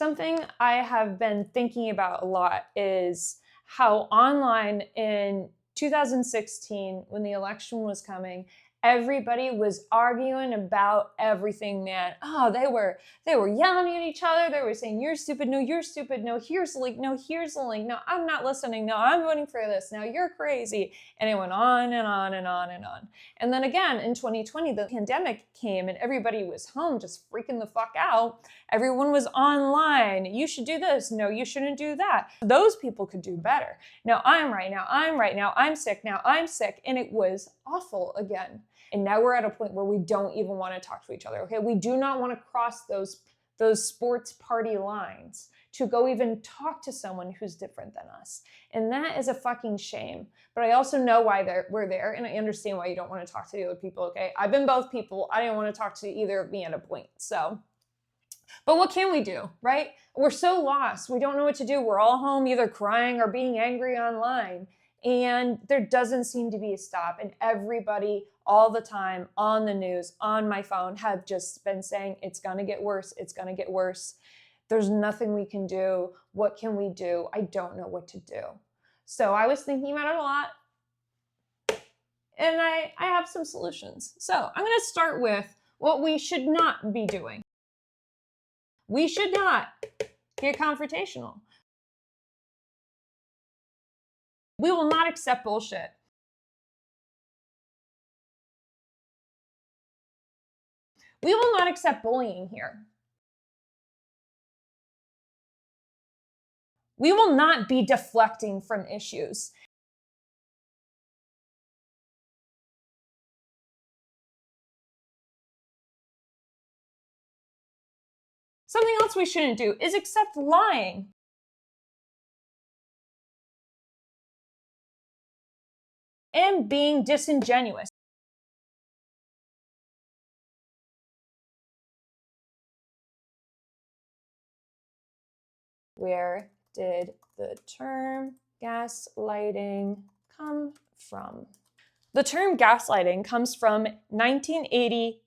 Something I have been thinking about a lot is how online in 2016, when the election was coming, everybody was arguing about everything, man. Oh, they were yelling at each other. They were saying, you're stupid. No, you're stupid. No, here's the link. No, here's the link. No, I'm not listening. No, I'm voting for this. Now you're crazy. And it went on and on and on and on. And then again, in 2020, the pandemic came and everybody was home just freaking the fuck out. Everyone was online. You should do this. No, you shouldn't do that. Those people could do better. No, I'm right now. I'm right now. I'm sick now. I'm sick. And it was awful again. And now we're at a point where we don't even want to talk to each other. Okay, we do not want to cross those sports party lines to go even talk to someone who's different than us. And that is a fucking shame. But I also know why we're there, and I understand why you don't want to talk to the other people, okay? I've been both people. I didn't want to talk to either of me at a point, so. But what can we do, right? We're so lost. We don't know what to do. We're all home either crying or being angry online. And there doesn't seem to be a stop. And everybody all the time on the news, on my phone, have just been saying, it's going to get worse. It's going to get worse. There's nothing we can do. What can we do? I don't know what to do. So I was thinking about it a lot. And I have some solutions. So I'm going to start with what we should not be doing. We should not get confrontational. We will not accept bullshit. We will not accept bullying here. We will not be deflecting from issues. Something else we shouldn't do is accept lying. And being disingenuous. Where did the term gaslighting come from? The term gaslighting comes from 1980.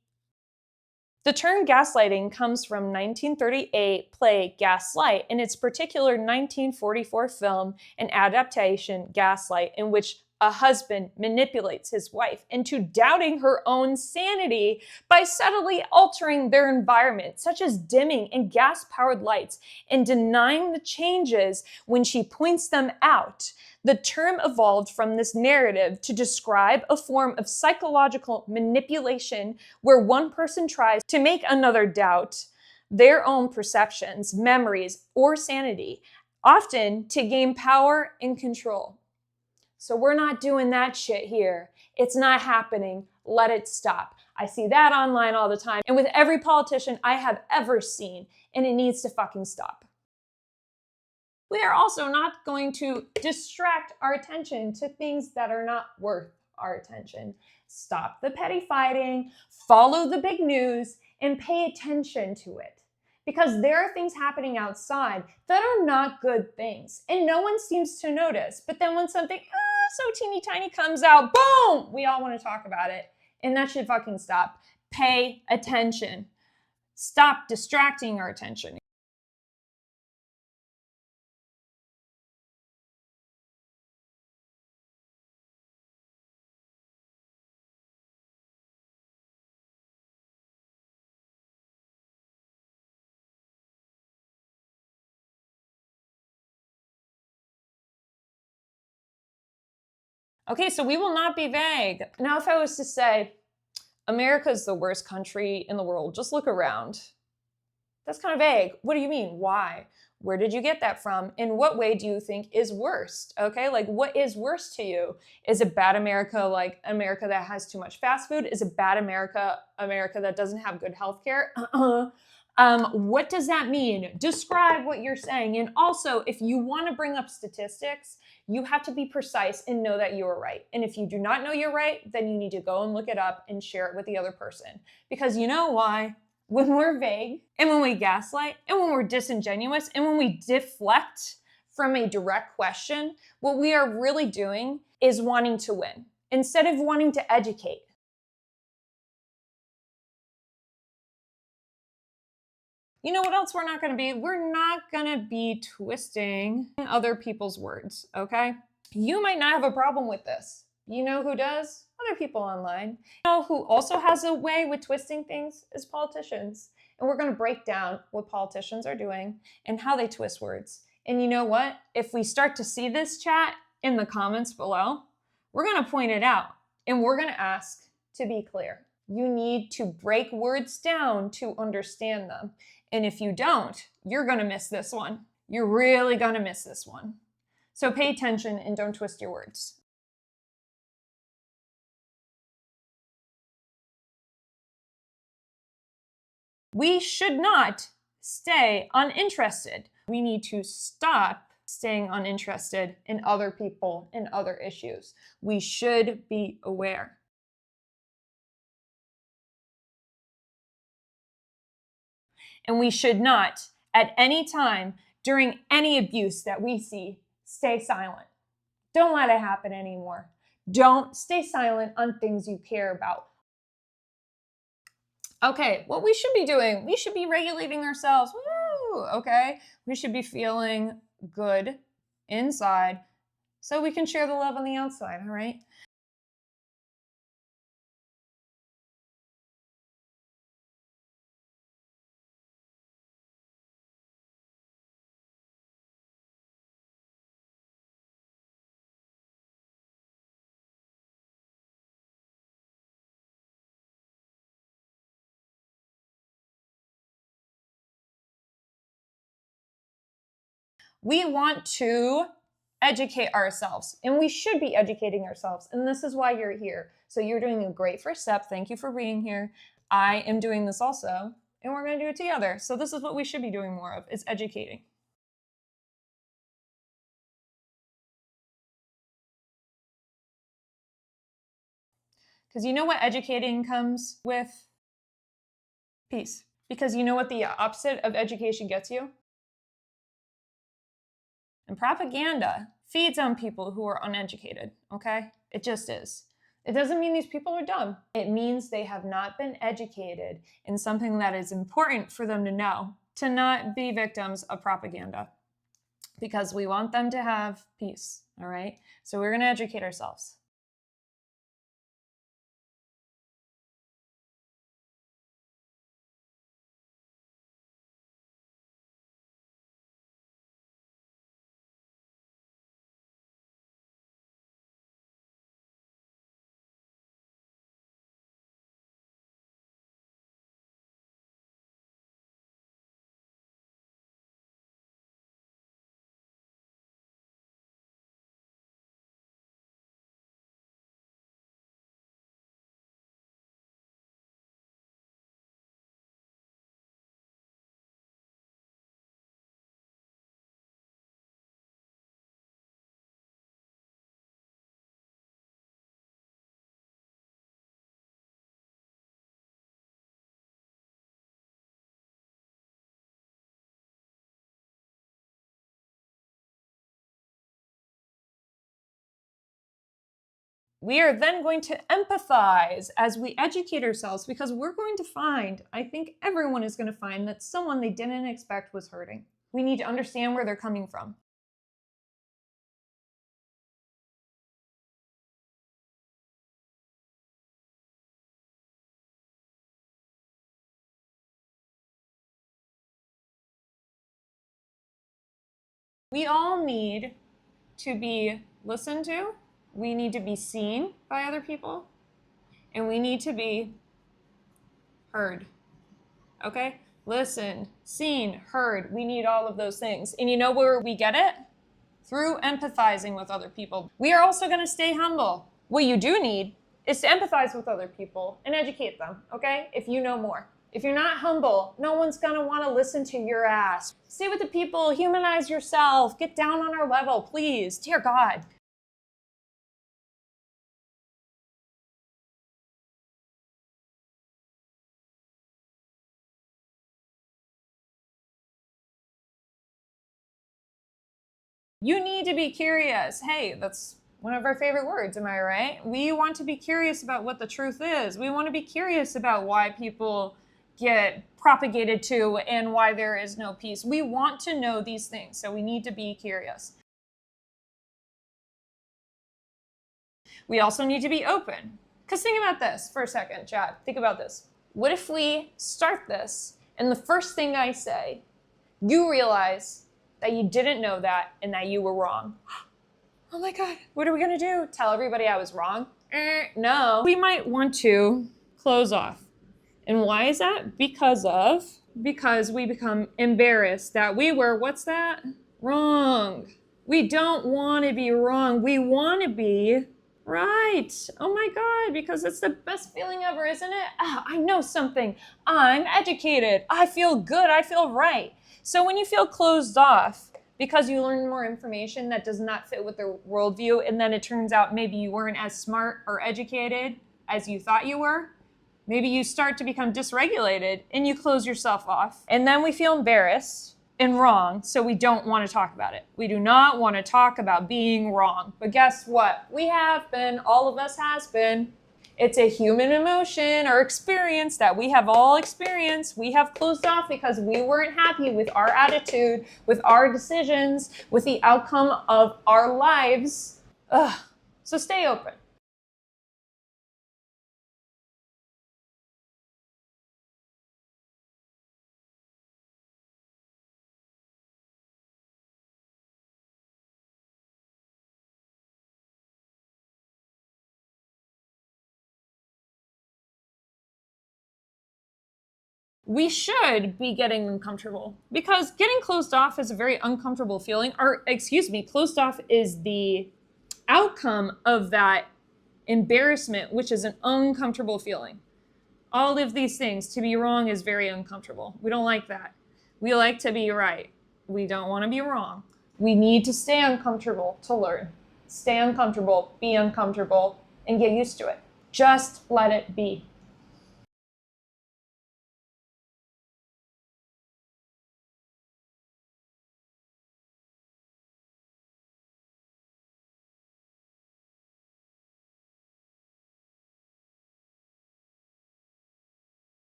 The term gaslighting comes from 1938 play Gaslight and its particular 1944 film and adaptation Gaslight, in which a husband manipulates his wife into doubting her own sanity by subtly altering their environment, such as dimming and gas-powered lights, and denying the changes when she points them out. The term evolved from this narrative to describe a form of psychological manipulation where one person tries to make another doubt their own perceptions, memories, or sanity, often to gain power and control. So we're not doing that shit here. It's not happening. Let it stop. I see that online all the time and with every politician I have ever seen, and it needs to fucking stop. We are also not going to distract our attention to things that are not worth our attention. Stop the petty fighting, follow the big news, and pay attention to it. Because there are things happening outside that are not good things, and no one seems to notice. But then when something so teeny tiny comes out, boom, we all want to talk about it. And that should fucking stop. Pay attention. Stop distracting our attention. Okay, so we will not be vague. Now, if I was to say, America is the worst country in the world, just look around. That's kind of vague. What do you mean? Why? Where did you get that from? In what way do you think is worst? Okay, like what is worst to you? Is it bad America, like America that has too much fast food? Is it bad America, America that doesn't have good healthcare? What does that mean? Describe what you're saying. And also, if you want to bring up statistics, you have to be precise and know that you're right. And if you do not know you're right, then you need to go and look it up and share it with the other person. Because you know why? When we're vague and when we gaslight and when we're disingenuous and when we deflect from a direct question, what we are really doing is wanting to win instead of wanting to educate. You know what else we're not going to be? We're not going to be twisting other people's words, okay? You might not have a problem with this. You know who does? Other people online. You know who also has a way with twisting things is politicians. And we're going to break down what politicians are doing and how they twist words. And you know what? If we start to see this chat in the comments below, we're going to point it out and we're going to ask to be clear. You need to break words down to understand them. And if you don't, you're going to miss this one. You're really going to miss this one. So pay attention and don't twist your words. We should not stay uninterested. We need to stop staying uninterested in other people and other issues. We should be aware. And we should not, at any time, during any abuse that we see, stay silent. Don't let it happen anymore. Don't stay silent on things you care about. Okay, what we should be doing, we should be regulating ourselves. Woo, okay? We should be feeling good inside so we can share the love on the outside, all right? We want to educate ourselves, and we should be educating ourselves. And this is why you're here. So you're doing a great first step. Thank you for being here. I am doing this also, and we're going to do it together. So this is what we should be doing more of, is educating. Because you know what educating comes with? Peace. Because you know what the opposite of education gets you? And propaganda feeds on people who are uneducated, okay? It just is. It doesn't mean these people are dumb. It means they have not been educated in something that is important for them to know, to not be victims of propaganda. Because we want them to have peace, all right? So we're going to educate ourselves. We are then going to empathize as we educate ourselves, because we're going to find, I think everyone is going to find, that someone they didn't expect was hurting. We need to understand where they're coming from. We all need to be listened to. We need to be seen by other people. And we need to be heard. Okay? Listened, seen, heard. We need all of those things. And you know where we get it? Through empathizing with other people. We are also going to stay humble. What you do need is to empathize with other people and educate them, okay? If you know more. If you're not humble, no one's going to want to listen to your ass. Stay with the people, humanize yourself, get down on our level, please. Dear God. You need to be curious. Hey, that's one of our favorite words, am I right? We want to be curious about what the truth is. We want to be curious about why people get propagated to and why there is no peace. We want to know these things, so we need to be curious. We also need to be open. Because think about this for a second, Chad. Think about this. What if we start this and the first thing I say, you realize that you didn't know that and that you were wrong? Oh my God, what are we gonna do? Tell everybody I was wrong? No. We might want to close off. And why is that? Because we become embarrassed that we were, what's that? Wrong. We don't want to be wrong. We want to be right. Oh my God, because it's the best feeling ever, isn't it? Oh, I know something. I'm educated. I feel good. I feel right. So when you feel closed off because you learn more information that does not fit with their worldview, and then it turns out maybe you weren't as smart or educated as you thought you were, maybe you start to become dysregulated and you close yourself off. And then we feel embarrassed and wrong, so we don't want to talk about it. We do not want to talk about being wrong. But guess what? We have been, all of us has been. It's a human emotion or experience that we have all experienced. We have closed off because we weren't happy with our attitude, with our decisions, with the outcome of our lives. Ugh. So stay open. We should be getting uncomfortable because getting closed off is a very uncomfortable feeling. Or, excuse me, closed off is the outcome of that embarrassment, which is an uncomfortable feeling. All of these things, to be wrong is very uncomfortable. We don't like that. We like to be right. We don't want to be wrong. We need to stay uncomfortable to learn. Stay uncomfortable, be uncomfortable, and get used to it. Just let it be.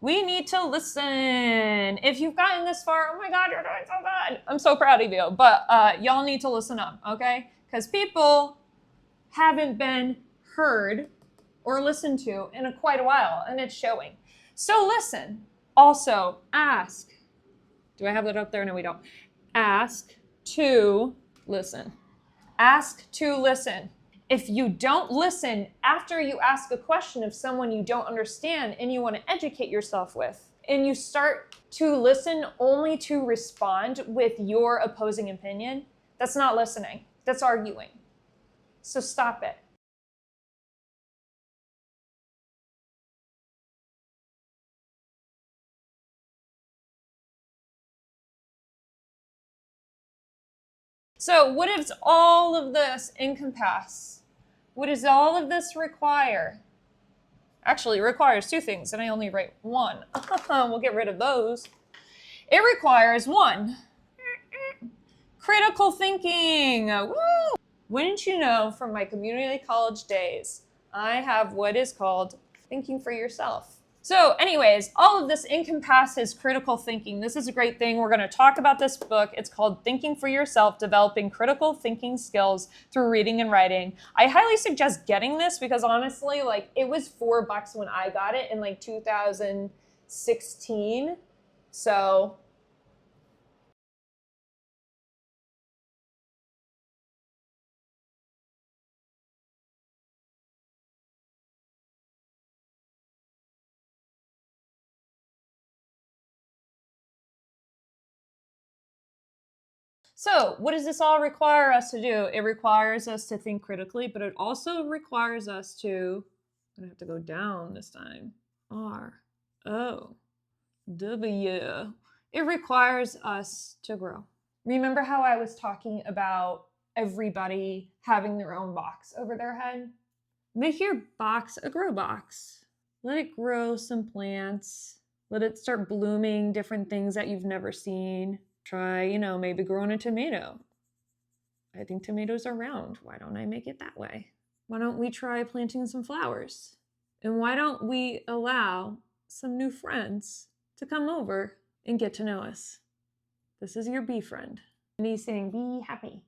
We need to listen. If you've gotten this far, oh my God, you're doing so good. I'm so proud of you. But y'all need to listen up, okay? Because people haven't been heard or listened to in quite a while, and it's showing. So listen. Also, ask. Do I have that up there? No, we don't. Ask to listen. Ask to listen. If you don't listen after you ask a question of someone you don't understand and you want to educate yourself with, and you start to listen only to respond with your opposing opinion, that's not listening. That's arguing. So stop it. So what does all of this encompass? What does all of this require? Actually, it requires two things, and I only write one. We'll get rid of those. It requires one, critical thinking. Woo! Wouldn't you know, from my community college days, I have what is called thinking for yourself. So anyways, all of this encompasses critical thinking. This is a great thing. We're going to talk about this book. It's called Thinking for Yourself, Developing Critical Thinking Skills Through Reading and Writing. I highly suggest getting this because honestly, like, it was $4 when I got it in like 2016. So So what does this all require us to do? It requires us to think critically, but it also requires us to, I'm gonna have to go down this time, R-O-W. It requires us to grow. Remember how I was talking about everybody having their own box over their head? Make your box a grow box. Let it grow some plants. Let it start blooming different things that you've never seen. Try, maybe growing a tomato. I think tomatoes are round. Why don't I make it that way? Why don't we try planting some flowers? And why don't we allow some new friends to come over and get to know us? This is your bee friend. And he's saying, be happy.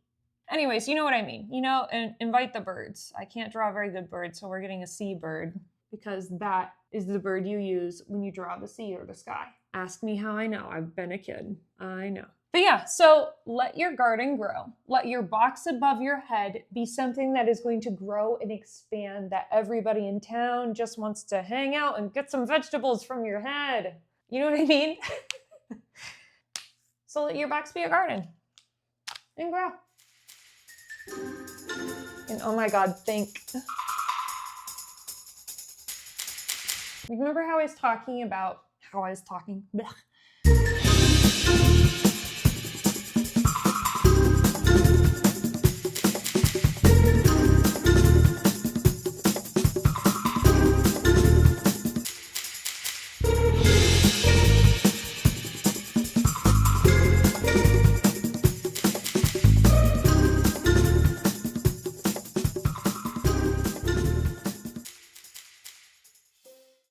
Anyways, you know what I mean. You know, and invite the birds. I can't draw a very good bird, so we're getting a seabird because that is the bird you use when you draw the sea or the sky. Ask me how I know. I've been a kid. I know. But yeah, so let your garden grow. Let your box above your head be something that is going to grow and expand, that everybody in town just wants to hang out and get some vegetables from your head. You know what I mean? So let your box be a garden and grow. And oh my God, think. Remember how I was talking about, Blech.